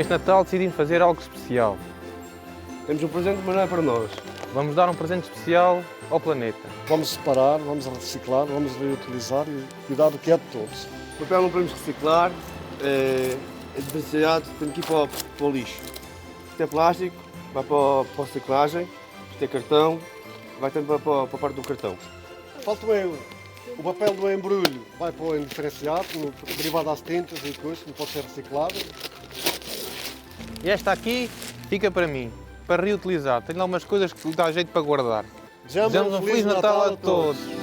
Este Natal decidimos fazer algo especial. Temos um presente, mas não é para nós. Vamos dar um presente especial ao planeta. Vamos separar, vamos reciclar, vamos reutilizar e cuidar do que é de todos. O papel não podemos reciclar, é diferenciado, tem que ir para o lixo. Isto é plástico, vai para a reciclagem, isto é cartão, vai também para a parte do cartão. Falta o papel do embrulho, vai para o indiferenciado, derivado às tintas e coisas, não pode ser reciclado. E esta aqui fica para mim, para reutilizar. Tenho algumas coisas que dá jeito para guardar. Desejamos um Feliz Natal a todos!